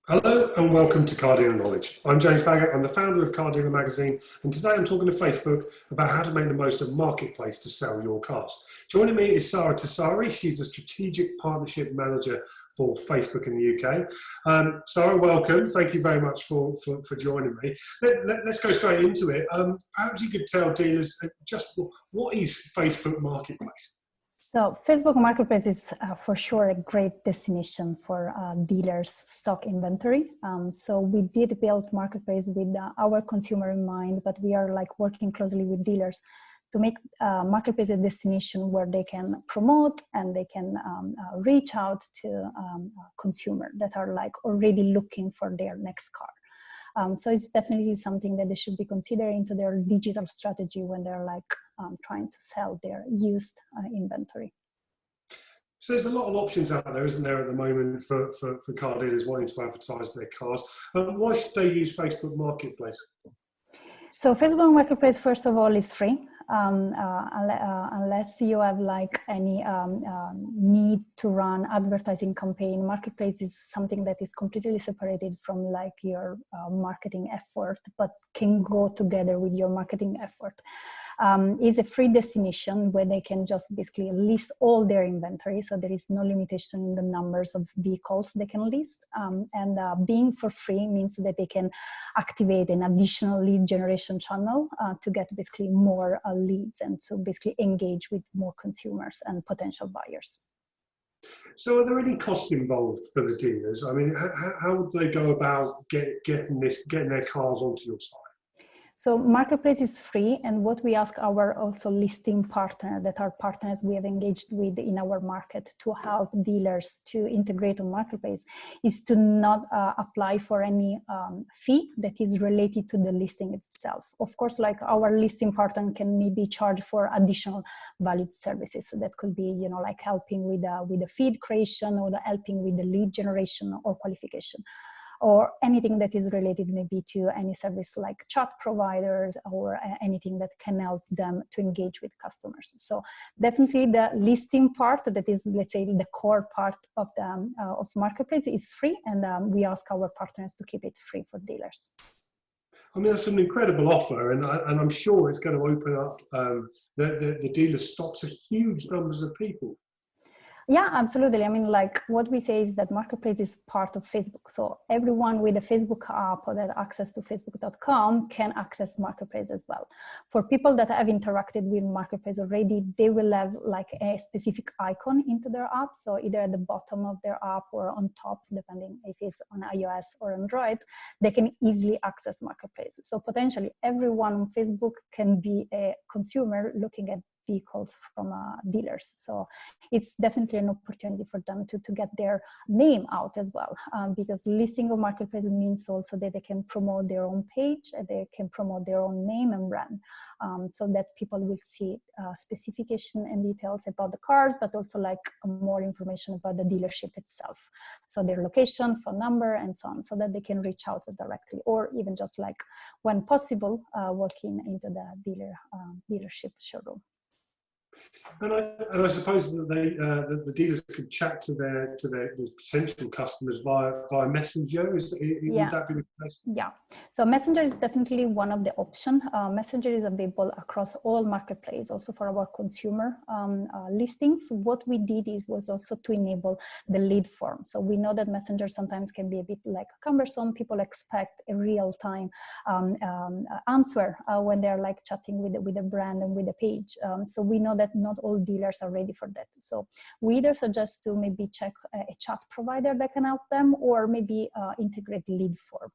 Hello and welcome to Car Dealer Knowledge. I'm James Baggett, I'm the founder of Car Dealer Magazine, and today I'm talking to Facebook about how to make the most of Marketplace to sell your cars. Joining me is Sarah Tassari. She's a strategic partnership manager for Facebook in the UK. Sarah, welcome. Thank you very much for joining me. Let's go straight into it. Perhaps you could tell dealers just what is Facebook Marketplace? So Facebook Marketplace is for sure a great destination for dealers' stock inventory. So we did build Marketplace with our consumer in mind, but we are like working closely with dealers to make Marketplace a destination where they can promote and they can reach out to consumers that are like already looking for their next car. So it's definitely something that they should be considering into their digital strategy when they're like trying to sell their used inventory. So there's a lot of options out there, isn't there, at the moment for car dealers wanting to advertise their cars. Why should they use Facebook Marketplace? So Facebook Marketplace, first of all, is free. Unless you have like any need to run advertising campaign, Marketplace is something that is completely separated from like your marketing effort, but can go together with your marketing effort. Is a free destination where they can just basically list all their inventory. So there is no limitation in the numbers of vehicles they can list. Being for free means that they can activate an additional lead generation channel to get basically more leads and to basically engage with more consumers and potential buyers. So are there any costs involved for the dealers? I mean, how would they go about getting their cars onto your site? So Marketplace is free, and what we ask our also listing partner that are partners we have engaged with in our market to help dealers to integrate on Marketplace is to not apply for any fee that is related to the listing itself. Of course, like our listing partner can maybe charge for additional valid services. So that could be, like helping with the feed creation or helping with the lead generation or qualification, or anything that is related maybe to any service like chat providers or anything that can help them to engage with customers. So definitely the listing part that is, let's say, the core part of the of Marketplace is free, and we ask our partners to keep it free for dealers. I mean, that's an incredible offer, and I'm sure it's going to open up the dealers' stock to huge numbers of people. Yeah, absolutely. I mean, like what we say is that Marketplace is part of Facebook. So everyone with a Facebook app or that access to facebook.com can access Marketplace as well. For people that have interacted with Marketplace already, they will have like a specific icon into their app. So either at the bottom of their app or on top, depending if it's on iOS or Android, they can easily access Marketplace. So potentially everyone on Facebook can be a consumer looking at vehicles from dealers. So it's definitely an opportunity for them to get their name out as well, because listing on Marketplace means also that they can promote their own page, they can promote their own name and brand, so that people will see specification and details about the cars, but also like more information about the dealership itself. So their location, phone number, and so on, so that they can reach out directly, or even just like when possible, walking into the dealership showroom. And I suppose that the dealers could chat to their potential customers via Messenger. Would that be the case? Yeah. So Messenger is definitely one of the options. Messenger is available across all marketplaces, also for our consumer listings. What we did was also to enable the lead form. So we know that Messenger sometimes can be a bit like cumbersome. People expect a real-time answer when they're like chatting with a brand and with a page. So we know that not all dealers are ready for that. So we either suggest to maybe check a chat provider that can help them, or maybe integrate lead form.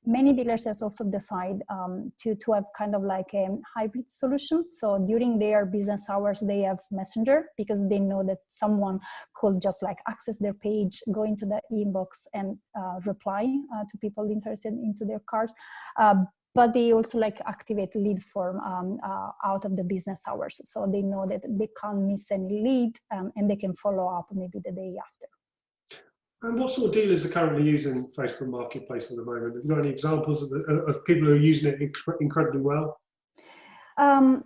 Many dealers has also decide to have kind of like a hybrid solution. So during their business hours, they have Messenger because they know that someone could just like access their page, go into the inbox and reply to people interested into their cars. But they also like activate lead form out of the business hours. So they know that they can't miss any lead and they can follow up maybe the day after. And what sort of dealers are currently using Facebook Marketplace at the moment? Have you got any examples of people who are using it incredibly well? Can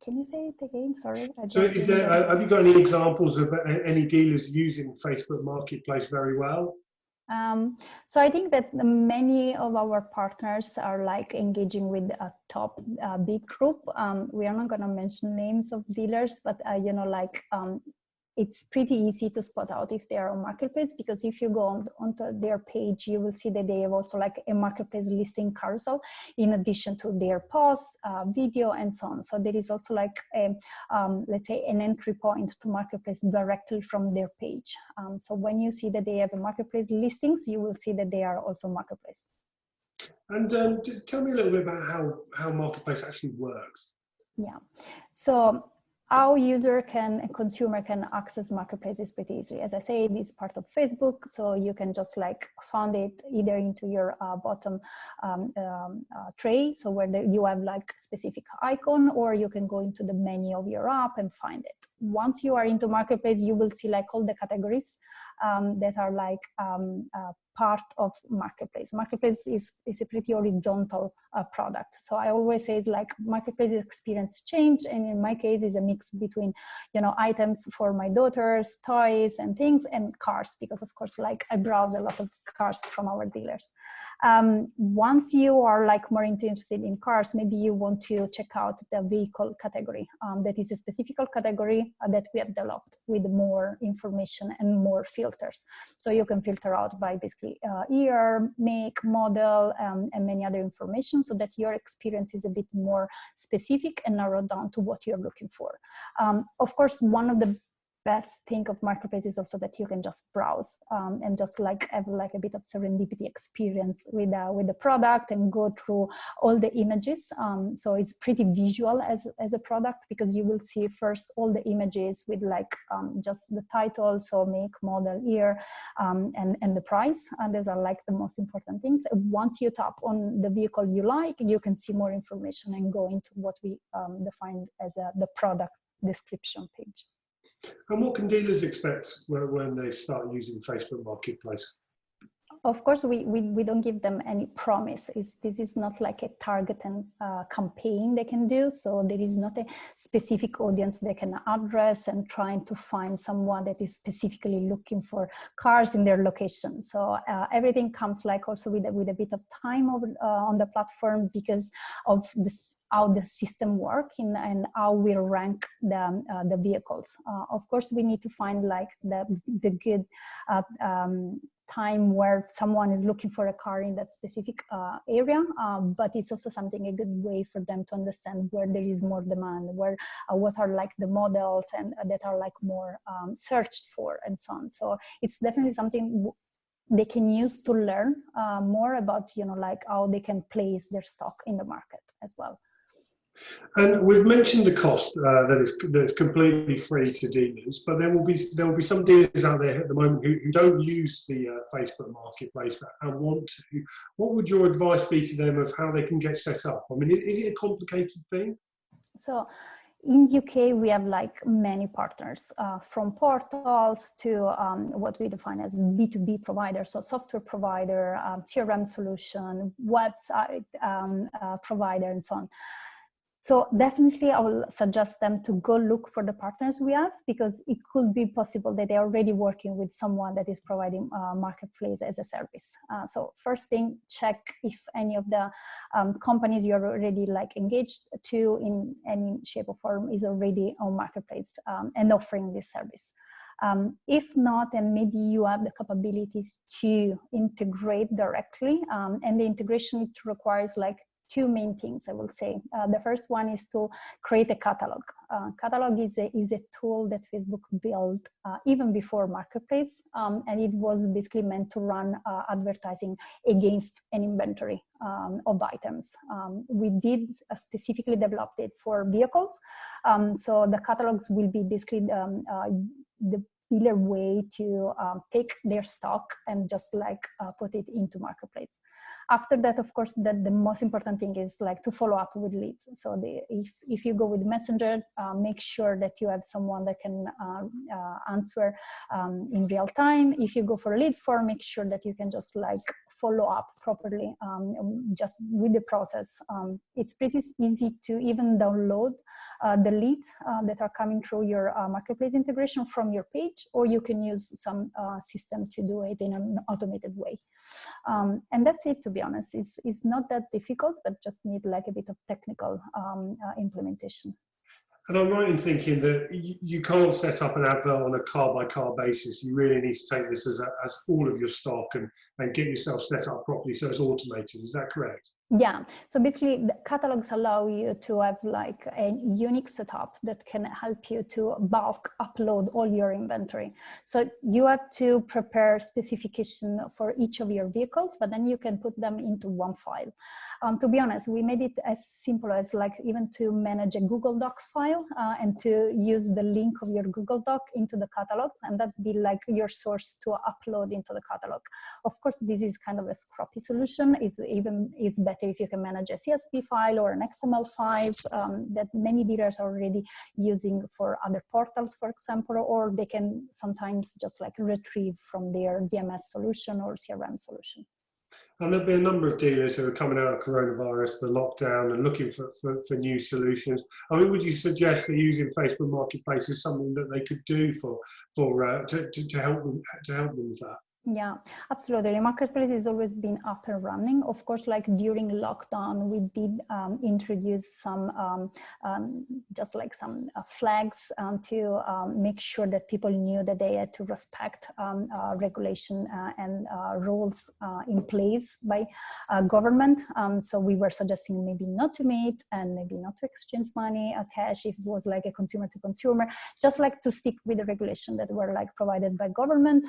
you say it again? Sorry. So have you got any examples of any dealers using Facebook Marketplace very well? So I think that many of our partners are like engaging with a top big group. We are not going to mention names of dealers, but you know, like it's pretty easy to spot out if they are on Marketplace, because if you go onto their page, you will see that they have also like a Marketplace listing carousel in addition to their posts, video, and so on. So there is also like a, let's say, an entry point to Marketplace directly from their page. So when you see that they have a Marketplace listings, you will see that they are also Marketplace. And tell me a little bit about how Marketplace actually works. Yeah, so our user a consumer can access Marketplaces pretty easily. As I say, it is part of Facebook, so you can just like find it either into your bottom tray, so where you have like specific icon, or you can go into the menu of your app and find it. Once you are into Marketplace, you will see like all the categories that are like part of Marketplace. Marketplace is a pretty horizontal product. So I always say it's like Marketplace experience change, and in my case is a mix between, you know, items for my daughters, toys and things, and cars, because of course, like I browse a lot of cars from our dealers. Once you are like more interested in cars, maybe you want to check out the vehicle category. That is a specific category that we have developed with more information and more filters. So you can filter out by basically year, make, model, and many other information, so that your experience is a bit more specific and narrowed down to what you're looking for. Of course, one of the best thing of Marketplace is also that you can just browse and just like have like a bit of serendipity experience with the product and go through all the images. So it's pretty visual as a product, because you will see first all the images with like just the title, so make, model, year, and the price. And those are like the most important things. Once you tap on the vehicle you like, you can see more information and go into what we define as the product description page. And what can dealers expect when they start using Facebook Marketplace? Of course, we don't give them any promise. This is not like a targeted campaign they can do. So there is not a specific audience they can address and trying to find someone that is specifically looking for cars in their location. So everything comes like also with a bit of time on the platform, because of this, how the system works and how we rank the vehicles. Of course, we need to find like the good time where someone is looking for a car in that specific area, but it's also a good way for them to understand where there is more demand, where what are like the models and that are like more searched for, and so on. So it's definitely something they can use to learn more about, you know, like how they can place their stock in the market as well. And we've mentioned the cost that's completely free to dealers, but there will be some dealers out there at the moment who don't use the Facebook Marketplace and want to. What would your advice be to them of how they can get set up? I mean, is it a complicated thing? So in UK, we have like many partners, from portals to what we define as B2B providers, so software provider, CRM solution, website provider, and so on. So definitely I will suggest them to go look for the partners we have, because it could be possible that they're already working with someone that is providing Marketplace as a service. So first thing, check if any of the companies you're already like engaged to in any shape or form is already on Marketplace and offering this service. If not, and maybe you have the capabilities to integrate directly, and the integration requires like two main things, I will say. The first one is to create a catalog. Catalog is a tool that Facebook built even before Marketplace, and it was basically meant to run advertising against an inventory of items. We did specifically develop it for vehicles, so the catalogs will be basically the dealer way to take their stock and just like put it into Marketplace. After that, of course, the most important thing is like to follow up with leads. So if you go with Messenger, make sure that you have someone that can answer in real time. If you go for a lead form, make sure that you can just like follow up properly just with the process. It's pretty easy to even download the lead that are coming through your marketplace integration from your page, or you can use some system to do it in an automated way. And that's it, to be honest. It's not that difficult, but just need like a bit of technical implementation. And I'm right in thinking that you can't set up an advert on a car-by-car basis. You really need to take this as all of your stock and get yourself set up properly so it's automated. Is that correct? Yeah, so basically the catalogs allow you to have like a unique setup that can help you to bulk upload all your inventory. So you have to prepare specification for each of your vehicles, but then you can put them into one file. To be honest, we made it as simple as like even to manage a Google Doc file and to use the link of your Google Doc into the catalog, and that'd be like your source to upload into the catalog. Of course, this is kind of a scrappy solution. It's better if you can manage a CSV file or an XML file that many dealers are already using for other portals, for example, or they can sometimes just like retrieve from their DMS solution or CRM solution. And there'll be a number of dealers who are coming out of coronavirus, the lockdown, and looking for new solutions. I mean, would you suggest that using Facebook Marketplace is something that they could do to help them with that? Yeah, absolutely. The marketplace has always been up and running. Of course, like during lockdown, we did introduce some, just like some flags to make sure that people knew that they had to respect regulation and rules in place by government. So we were suggesting maybe not to meet and maybe not to exchange money or cash if it was like a consumer to consumer, just like to stick with the regulation that were like provided by government.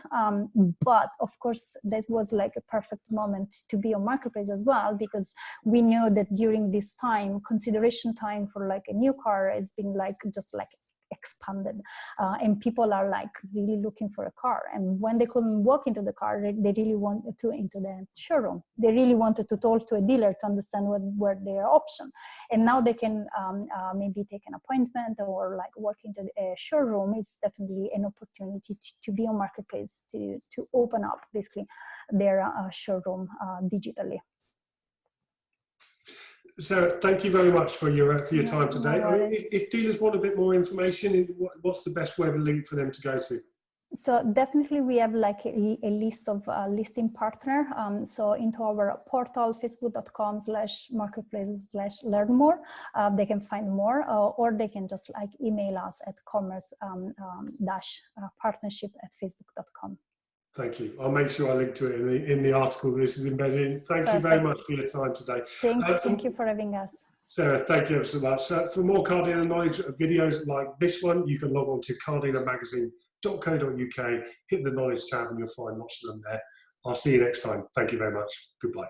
But of course, that was like a perfect moment to be on marketplace as well, because we know that during this time, consideration time for like a new car has been like just like expanded, and people are like really looking for a car. And when they couldn't walk into the car, they really wanted to into the showroom. They really wanted to talk to a dealer to understand what were their options. And now they can maybe take an appointment or like walk into a showroom. Is definitely an opportunity to be on marketplace, to open up basically their showroom digitally. Sarah, thank you very much for your time today. If dealers want a bit more information, what's the best web link for them to go to? So definitely we have like a list of listing partner. So into our portal, facebook.com/marketplaces/learn more, they can find more, or they can just like email us at commerce-partnership@facebook.com. Thank you. I'll make sure I link to it in the article this is embedded in. Thank you very much for your time today. Thank you for having us. Sarah, thank you ever so much. For more car dealer knowledge videos like this one, you can log on to cardealermagazine.co.uk, hit the knowledge tab and you'll find lots of them there. I'll see you next time. Thank you very much. Goodbye.